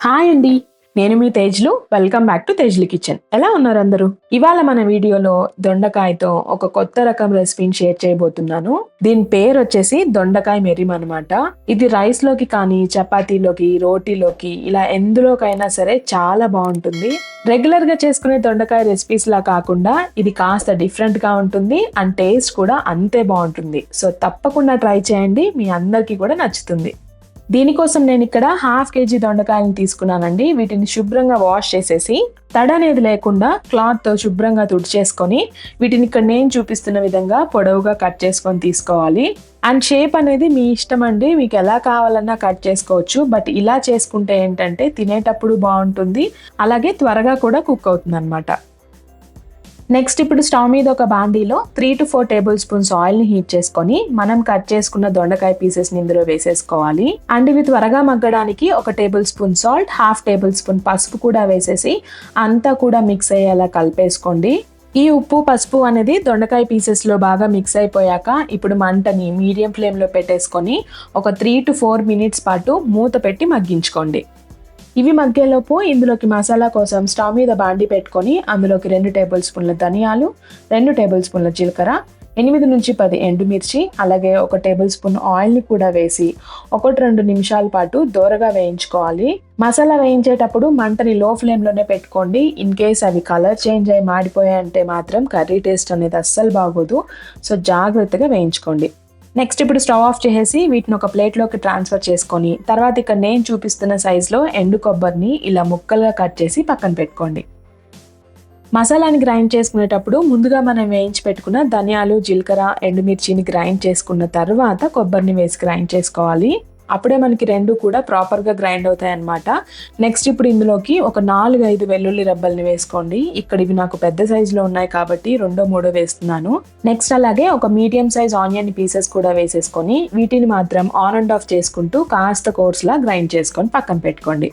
Hi అండి, నేను మీ Tejlu. Welcome back to Tejlu kitchen. ఎలా ఉన్నారు అందరూ? ఇవాళ మన వీడియోలో దొండకాయతో ఒక కొత్త రకం రెసిపీని షేర్ చేయబోతున్నాను. దీని పేరు వచ్చేసి దొండకాయ మెరిమ్ అనమాట. ఇది రైస్ లోకి కానీ, చపాతీలోకి, రోటీలోకి ఇలా ఎందులోకైనా సరే చాలా బాగుంటుంది. రెగ్యులర్ గా చేసుకునే దొండకాయ రెసిపీస్ లా కాకుండా ఇది కాస్త డిఫరెంట్ గా ఉంటుంది అండ్ టేస్ట్ కూడా అంతే బాగుంటుంది. సో తప్పకుండా ట్రై చేయండి, మీ అందరికీ కూడా నచ్చుతుంది. దీనికోసం నేను ఇక్కడ 1/2 kg దొండకాయలను తీసుకున్నానండి. వీటిని శుభ్రంగా వాష్ చేసేసి తడి అనేది లేకుండా క్లాత్ తో శుభ్రంగా తుడిచేసుకొని వీటిని ఇక్కడ నేను చూపిస్తున్న విధంగా పొడవుగా కట్ చేసుకొని తీసుకోవాలి. అండ్ షేప్ అనేది మీ ఇష్టం అండి, మీకు ఎలా కావాలన్నా కట్ చేసుకోవచ్చు. బట్ ఇలా చేసుకుంటే ఏంటంటే తినేటప్పుడు బాగుంటుంది, అలాగే త్వరగా కూడా కుక్ అవుతుంది అనమాట. నెక్స్ట్ ఇప్పుడు స్టవ్ మీద ఒక బాండీలో 3 to 4 టేబుల్ స్పూన్స్ ఆయిల్ ని హీట్ చేసుకొని మనం కట్ చేసుకున్న దొండకాయ పీసెస్ ని ఇందులో వేసేసుకోవాలి. అండ్ ఇవి త్వరగా మగ్గడానికి 1 table spoon salt, 1/2 table spoon పసుపు కూడా వేసేసి అంతా కూడా మిక్స్ అయ్యేలా కలిపేసుకోండి. ఈ ఉప్పు పసుపు అనేది దొండకాయ పీసెస్ లో బాగా మిక్స్ అయిపోయాక ఇప్పుడు మంటని మీడియం ఫ్లేమ్ లో పెట్టేసుకొని ఒక 3 to 4 మినిట్స్ పాటు మూత పెట్టి మగ్గించుకోండి. ఇవి మగ్గేలోపు ఇందులోకి మసాలా కోసం స్టవ్ మీద బాండి పెట్టుకొని అందులోకి 2 టేబుల్ స్పూన్ల ధనియాలు, 2 టేబుల్ స్పూన్ల జీలకర్ర, 8 నుంచి 10 ఎండుమిర్చి, అలాగే 1 టేబుల్ స్పూన్ ఆయిల్ ని కూడా వేసి 1-2 నిమిషాల పాటు దోరగా వేయించుకోవాలి. మసాలా వేయించేటప్పుడు మంటని లో ఫ్లేమ్ లోనే పెట్టుకోండి. ఇన్ కేస్ అవి కలర్ చేంజ్ అయి మాడిపోయాయంటే మాత్రం కర్రీ టేస్ట్ అనేది అస్సలు బాగోదు. సో జాగ్రత్తగా వేయించుకోండి. నెక్స్ట్ ఇప్పుడు స్టవ్ ఆఫ్ చేసేసి వీటిని ఒక ప్లేట్లోకి ట్రాన్స్ఫర్ చేసుకొని తర్వాత ఇక్కడ నేను చూపిస్తున్న సైజులో ఎండు కొబ్బరిని ఇలా ముక్కలుగా కట్ చేసి పక్కన పెట్టుకోండి. మసాలాని గ్రైండ్ చేసుకునేటప్పుడు ముందుగా మనం వేయించి పెట్టుకున్న ధనియాలు, జీలకర్ర, ఎండుమిర్చిని గ్రైండ్ చేసుకున్న తర్వాత కొబ్బరిని వేసి గ్రైండ్ చేసుకోవాలి. అప్పుడే మనకి రెండు కూడా ప్రాపర్గా గ్రైండ్ అవుతాయి అన్నమాట. నెక్స్ట్ ఇప్పుడు ఇందులోకి ఒక 4-5 వెల్లుల్లి రెబ్బల్ని వేసుకోండి. ఇక్కడ ఇవి నాకు పెద్ద సైజులో ఉన్నాయి కాబట్టి 2-3 వేస్తున్నాను. నెక్స్ట్ అలాగే ఒక మీడియం సైజ్ ఆనియన్ పీసెస్ కూడా వేసేసుకొని వీటిని మాత్రం ఆన్ అండ్ ఆఫ్ చేసుకుంటూ కాస్త కోర్స్లా గ్రైండ్ చేసుకొని పక్కన పెట్టుకోండి.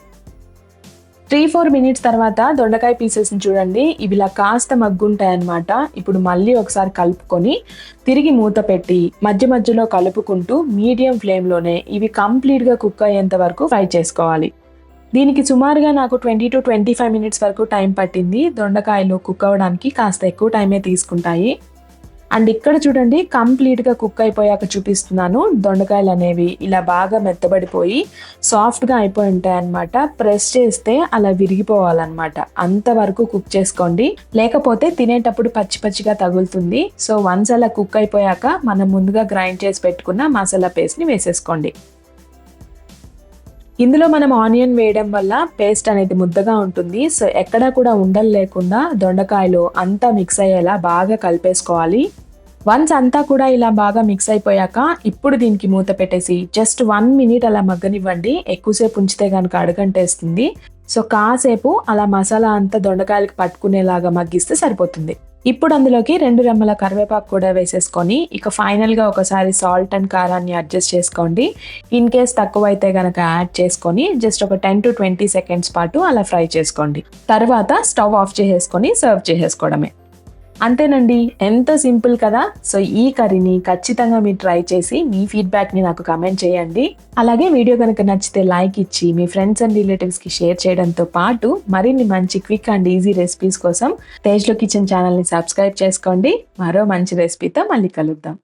3-4 మినిట్స్ తర్వాత దొండకాయ పీసెస్ ని చూడండి, ఇవి ఇలా కాస్త మగ్గుంటాయి అన్నమాట. ఇప్పుడు మళ్ళీ ఒకసారి కలుపుకొని తిరిగి మూత పెట్టి మధ్య మధ్యలో కలుపుకుంటూ మీడియం ఫ్లేమ్ లోనే ఇవి కంప్లీట్ గా కుక్ అయ్యేంత వరకు ఫ్రై చేసుకోవాలి. దీనికి సుమారుగా నాకు 20 to 25 మినిట్స్ వరకు టైం పట్టింది. దొండకాయలు కుక్ అవ్వడానికి కాస్త ఎక్కువ టైమే తీసుకుంటాయి. అండ్ ఇక్కడ చూడండి కంప్లీట్ గా కుక్ అయిపోయాక చూపిస్తున్నాను. దొండకాయలు అనేవి ఇలా బాగా మెత్తబడిపోయి సాఫ్ట్ గా అయిపోయి ఉంటాయి అనమాట. ప్రెస్ చేస్తే అలా విరిగిపోవాలన్నమాట. అంతవరకు కుక్ చేసుకోండి, లేకపోతే తినేటప్పుడు పచ్చి పచ్చిగా తగులుతుంది. సో వన్స్ అలా కుక్ అయిపోయాక మనం ముందుగా గ్రైండ్ చేసి పెట్టుకున్న మసాలా పేస్ట్ ని వేసేసుకోండి. ఇందులో మనం ఆనియన్ వేయడం వల్ల పేస్ట్ అనేది ముద్దగా ఉంటుంది. సో ఎక్కడా కూడా ఉండలు లేకుండా దొండకాయలు అంతా మిక్స్ అయ్యేలా బాగా కలిపేసుకోవాలి. వన్స్ అంతా కూడా ఇలా బాగా మిక్స్ అయిపోయాక ఇప్పుడు దీనికి మూత పెట్టేసి జస్ట్ 1 మినిట్ అలా మగ్గనివ్వండి. ఎక్కువసేపు ఉంచితే కనుక అడుగంటేస్తుంది. సో కాసేపు అలా మసాలా అంతా దొండకాయలకు పట్టుకునేలాగా మగ్గిస్తే సరిపోతుంది. ఇప్పుడు అందులోకి 2 రెమ్మల కరివేపాకు కూడా వేసేసుకొని ఇక ఫైనల్ గా ఒకసారి సాల్ట్ అండ్ కారాన్ని అడ్జస్ట్ చేసుకోండి. ఇన్ కేస్ తక్కువ అయితే గనక యాడ్ చేసుకొని జస్ట్ ఒక 10 to 20 సెకండ్స్ పాటు అలా ఫ్రై చేసుకోండి. తర్వాత స్టవ్ ఆఫ్ చేసేసుకొని సర్వ్ చేసేసుకోవడమే. అంతేనండి, ఎంత సింపుల్ కదా. సో ఈ కర్రీని ఖచ్చితంగా మీరు ట్రై చేసి మీ ఫీడ్బ్యాక్ ని నాకు కమెంట్ చేయండి. అలాగే వీడియో కనుక నచ్చితే లైక్ ఇచ్చి మీ ఫ్రెండ్స్ అండ్ రిలేటివ్స్ కి షేర్ చేయడంతో పాటు మరిన్ని మంచి క్విక్ అండ్ ఈజీ రెసిపీస్ కోసం తేజ్లో కిచెన్ ఛానల్ ని సబ్స్క్రైబ్ చేసుకోండి. మరో మంచి రెసిపీతో మళ్ళీ కలుద్దాం.